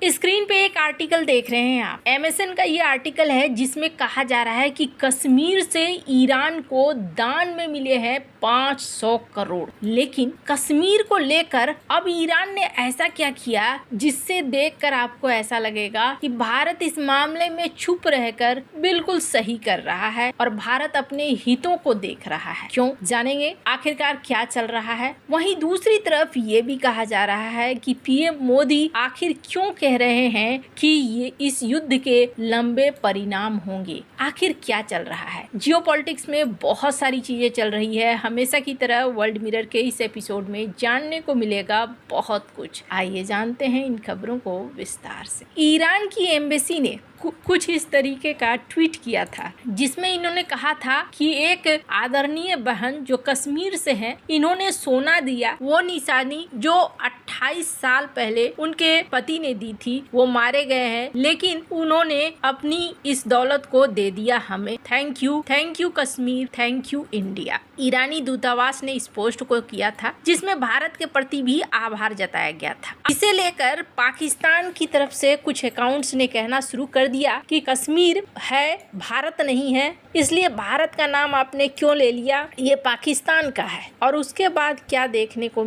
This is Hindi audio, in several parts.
स्क्रीन पे एक आर्टिकल देख रहे हैं आप। एमएसएन का ये आर्टिकल है जिसमें कहा जा रहा है कि कश्मीर से ईरान को दान में मिले हैं 500 करोड़। लेकिन कश्मीर को लेकर अब ईरान ने ऐसा क्या किया जिससे देखकर आपको ऐसा लगेगा कि भारत इस मामले में चुप रहकर बिल्कुल सही कर रहा है और भारत अपने हितों को देख रहा है। क्यों, जानेंगे आखिरकार क्या चल रहा है। वहीं दूसरी तरफ ये भी कहा जा रहा है कि पीएम मोदी आखिर क्यों कह रहे हैं कि ये इस युद्ध के लंबे परिणाम होंगे। आखिर क्या चल रहा है। जियोपॉलिटिक्स में बहुत सारी चीजें चल रही है। हमेशा की तरह वर्ल्ड मिरर के इस एपिसोड में जानने को मिलेगा बहुत कुछ। आइए जानते हैं इन खबरों को विस्तार से। ईरान की एम्बेसी ने कुछ इस तरीके का ट्वीट किया था जिसमें इन्होंने कहा था कि एक आदरणीय बहन जो कश्मीर से हैं, इन्होंने सोना दिया, वो निशानी जो 28 साल पहले उनके पति ने दी थी, वो मारे गए हैं, लेकिन उन्होंने अपनी इस दौलत को दे दिया हमें। Thank you Kashmir, thank you India. ईरानी दूतावास ने इस पोस्ट को किया था जिसमें भारत के प्रति भी आभार जताया गया था। इसे लेकर पाकिस्तान की तरफ से कुछ अकाउंट्स ने कहना शुरू कर दिया कि कश्मीर है, भारत नहीं है, इसलिए भारत का नाम आपने क्यों ले लिया, ये पाकिस्तान का है। और उसके बाद क्या देखने को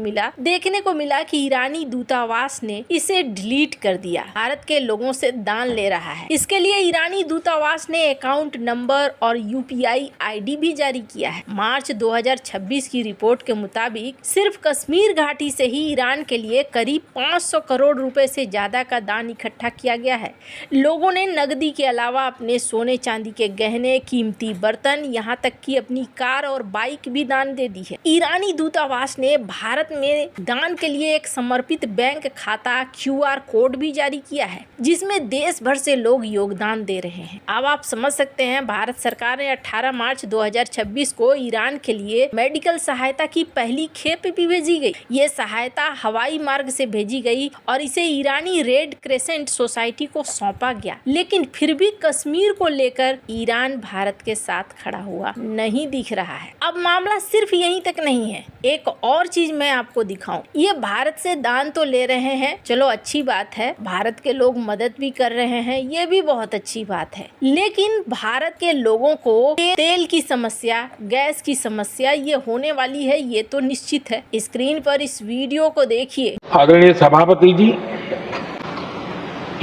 मिला कि ईरानी दूतावास ने इसे डिलीट कर दिया। भारत के लोगों से दान ले रहा है। इसके लिए ईरानी दूतावास ने अकाउंट नंबर और यूपीआई आईडी भी जारी किया है। मार्च 2026 की रिपोर्ट के मुताबिक सिर्फ कश्मीर घाटी से ही ईरान के लिए करीब 500 करोड़ रुपए से ज्यादा का दान इकट्ठा किया गया है। लोगों ने नकदी के अलावा अपने सोने चांदी के गहने, कीमती बर्तन, यहाँ तक कि अपनी कार और बाइक भी दान दे दी है। ईरानी दूतावास ने भारत में दान के लिए एक समर्पित बैंक खाता QR कोड भी जारी किया है जिसमें देश भर से लोग योगदान दे रहे हैं। अब आप समझ सकते हैं भारत सरकार ने 18 मार्च 2026 को ईरान के लिए मेडिकल सहायता की पहली खेप भी भेजी गई। ये सहायता हवाई मार्ग से भेजी गई और इसे ईरानी रेड क्रेसेंट सोसाइटी को सौंपा गया। लेकिन फिर भी कश्मीर को लेकर ईरान भारत के साथ खड़ा हुआ नहीं दिख रहा है। अब मामला सिर्फ यहीं तक नहीं है, एक और चीज मैं आपको दिखाऊं। ये भारत से दान तो ले रहे हैं, चलो अच्छी बात है, भारत के लोग मदद भी कर रहे हैं, ये भी बहुत अच्छी बात है। लेकिन भारत के लोगों को तेल की समस्या, गैस की समस्या ये होने वाली है, ये तो निश्चित है। स्क्रीन पर इस वीडियो को देखिए। आदरणीय सभापति जी,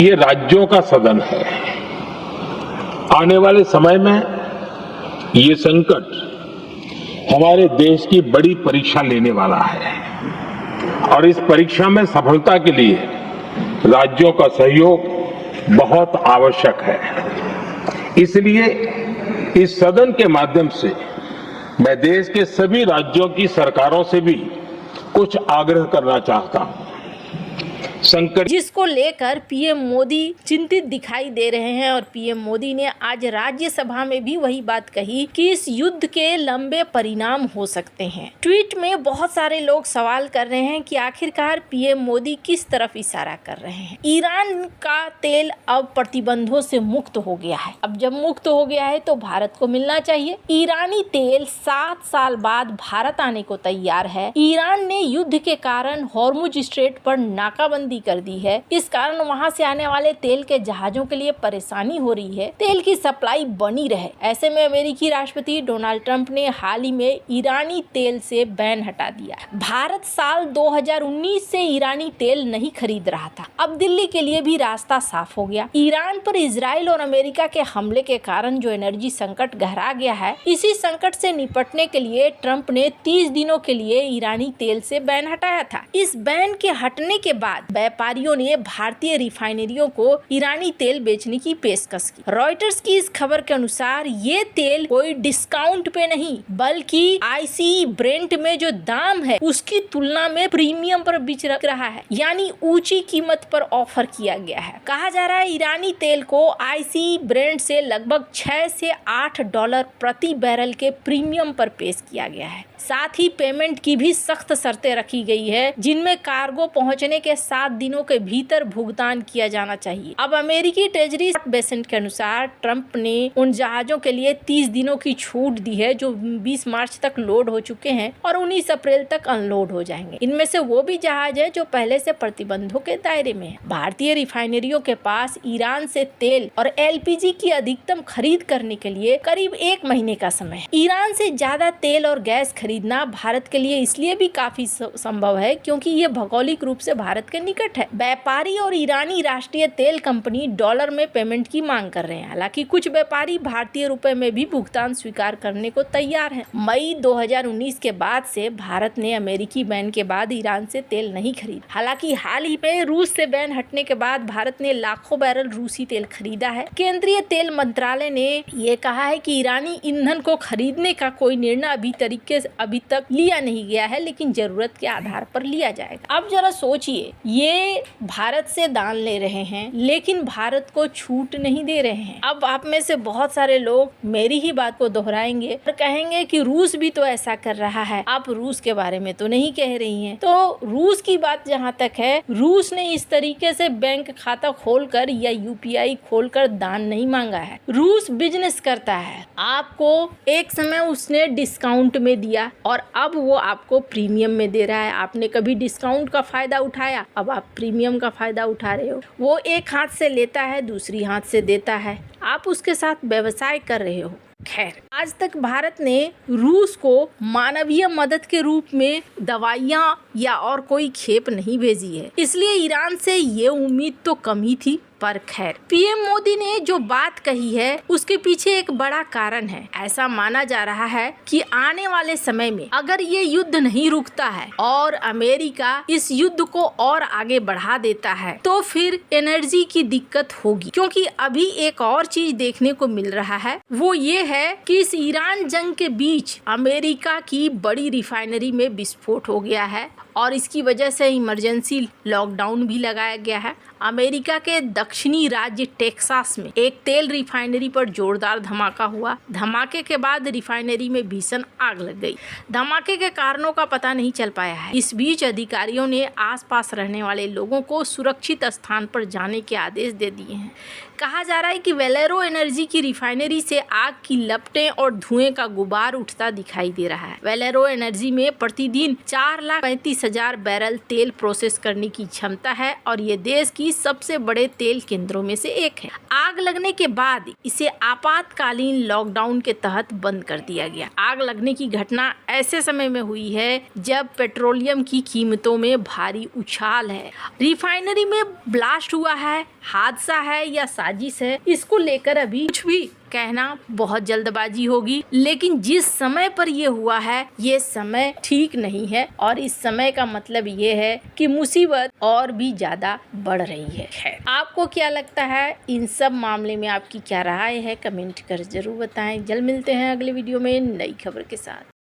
ये राज्यों का सदन है। आने वाले समय में ये संकट हमारे देश की बड़ी परीक्षा लेने वाला है और इस परीक्षा में सफलता के लिए राज्यों का सहयोग बहुत आवश्यक है। इसलिए इस सदन के माध्यम से मैं देश के सभी राज्यों की सरकारों से भी कुछ आग्रह करना चाहता हूं। संकट जिसको लेकर पीएम मोदी चिंतित दिखाई दे रहे हैं और पीएम मोदी ने आज राज्यसभा में भी वही बात कही कि इस युद्ध के लंबे परिणाम हो सकते हैं। ट्वीट में बहुत सारे लोग सवाल कर रहे हैं कि आखिरकार पीएम मोदी किस तरफ इशारा कर रहे हैं। ईरान का तेल अब प्रतिबंधों से मुक्त हो गया है। अब जब मुक्त हो गया है तो भारत को मिलना चाहिए। ईरानी तेल 7 साल बाद भारत आने को तैयार है। ईरान ने युद्ध के कारण हॉर्मुज स्ट्रेट पर नाकाबंदी कर दी है। इस कारण वहां से आने वाले तेल के जहाजों के लिए परेशानी हो रही है। तेल की सप्लाई बनी रहे, ऐसे में अमेरिकी राष्ट्रपति डोनाल्ड ट्रंप ने हाल ही में ईरानी तेल से बैन हटा दिया। भारत साल 2019 से ईरानी तेल नहीं खरीद रहा था। अब दिल्ली के लिए भी रास्ता साफ हो गया। ईरान पर इजराइल और अमेरिका के हमले के कारण जो एनर्जी संकट गहरा गया है, इसी संकट से निपटने के लिए ट्रंप ने 30 दिनों के लिए ईरानी तेल से बैन हटाया था। इस बैन के हटने के बाद व्यापारियों ने भारतीय रिफाइनरियों को ईरानी तेल बेचने की पेशकश की। रॉयटर्स की इस खबर के अनुसार ये तेल कोई डिस्काउंट पे नहीं बल्कि ICE ब्रेंट में जो दाम है उसकी तुलना में प्रीमियम पर बिक रहा है, यानी ऊंची कीमत पर ऑफर किया गया है। कहा जा रहा है ईरानी तेल को ICE ब्रेंट से लगभग 6 से $8 प्रति बैरल के प्रीमियम पर पेश किया गया है। साथ ही पेमेंट की भी सख्त शर्तें रखी गई है, जिनमें कार्गो पहुंचने के 7 दिनों के भीतर भुगतान किया जाना चाहिए। अब अमेरिकी ट्रेजरी बेसेंट के अनुसार ट्रंप ने उन जहाजों के लिए 30 दिनों की छूट दी है जो 20 मार्च तक लोड हो चुके हैं और 19 अप्रैल तक अनलोड हो जाएंगे। इनमें से वो भी जहाज है जो पहले से प्रतिबंधों के दायरे में है। भारतीय रिफाइनरियों के पास ईरान से तेल और एलपीजी की अधिकतम खरीद करने के लिए करीब 1 महीने का समय है। ईरान से ज्यादा तेल और गैस खरीदना भारत के लिए इसलिए भी काफी संभव है क्योंकि ये भौगोलिक रूप से भारत के निकट है। व्यापारी और ईरानी राष्ट्रीय तेल कंपनी डॉलर में पेमेंट की मांग कर रहे हैं। हालांकि कुछ व्यापारी भारतीय रुपए में भी भुगतान स्वीकार करने को तैयार हैं। मई 2019 के बाद से भारत ने अमेरिकी बैन के बाद ईरान से तेल नहीं खरीद। हालांकि हाल ही में रूस से बैन हटने के बाद भारत ने लाखों बैरल रूसी तेल खरीदा है। केंद्रीय तेल मंत्रालय ने ये कहा है कि ईरानी ईंधन को खरीदने का कोई निर्णय अभी तक लिया नहीं गया है, लेकिन जरूरत के आधार पर लिया जाएगा। अब जरा सोचिए, ये भारत से दान ले रहे हैं लेकिन भारत को छूट नहीं दे रहे हैं। अब आप में से बहुत सारे लोग मेरी ही बात को दोहराएंगे और कहेंगे कि रूस भी तो ऐसा कर रहा है, आप रूस के बारे में तो नहीं कह रही हैं। तो रूस की बात जहां तक है, रूस ने इस तरीके से बैंक खाता खोलकर या यूपीआई खोलकर दान नहीं मांगा है। रूस बिजनेस करता है। आपको एक समय उसने डिस्काउंट में दिया और अब वो आपको प्रीमियम में दे रहा है। आपने कभी डिस्काउंट का फायदा उठाया, अब आप प्रीमियम का फायदा उठा रहे हो। वो एक हाथ से लेता है, दूसरी हाथ से देता है। आप उसके साथ व्यवसाय कर रहे हो। खैर, आज तक भारत ने रूस को मानवीय मदद के रूप में दवाइयां या और कोई खेप नहीं भेजी है, इसलिए ईरान से ये उम्मीद तो कम ही थी। पर खैर, पीएम मोदी ने जो बात कही है उसके पीछे एक बड़ा कारण है। ऐसा माना जा रहा है कि आने वाले समय में अगर ये युद्ध नहीं रुकता है और अमेरिका इस युद्ध को और आगे बढ़ा देता है तो फिर एनर्जी की दिक्कत होगी। क्योंकि अभी एक और चीज देखने को मिल रहा है, वो ये है कि इस ईरान जंग के बीच अमेरिका की बड़ी रिफाइनरी में विस्फोट हो गया है और इसकी वजह से इमरजेंसी लॉकडाउन भी लगाया गया है। अमेरिका के दक्षिणी राज्य टेक्सास में एक तेल रिफाइनरी पर जोरदार धमाका हुआ। धमाके के बाद रिफाइनरी में भीषण आग लग गई। धमाके के कारणों का पता नहीं चल पाया है। इस बीच अधिकारियों ने आसपास रहने वाले लोगों को सुरक्षित स्थान पर जाने के आदेश दे दिए हैं। कहा जा रहा है कि वेलेरो एनर्जी की रिफाइनरी से आग की लपटें और धुएं का गुबार उठता दिखाई दे रहा है। वेलेरो एनर्जी में प्रतिदिन 4,35,000 बैरल तेल प्रोसेस करने की क्षमता है और ये देश की सबसे बड़े तेल केंद्रों में से एक है। आग लगने के बाद इसे आपातकालीन लॉकडाउन के तहत बंद कर दिया गया। आग लगने की घटना ऐसे समय में हुई है जब पेट्रोलियम की कीमतों में भारी उछाल है। रिफाइनरी में ब्लास्ट हुआ है, हादसा है या साजिश है, इसको लेकर अभी कुछ भी कहना बहुत जल्दबाजी होगी। लेकिन जिस समय पर ये हुआ है, ये समय ठीक नहीं है और इस समय का मतलब ये है कि मुसीबत और भी ज्यादा बढ़ रही है। खैर, आपको क्या लगता है इन सब मामले में, आपकी क्या राय है, कमेंट कर जरूर बताएं। जल्द मिलते हैं अगले वीडियो में नई खबर के साथ।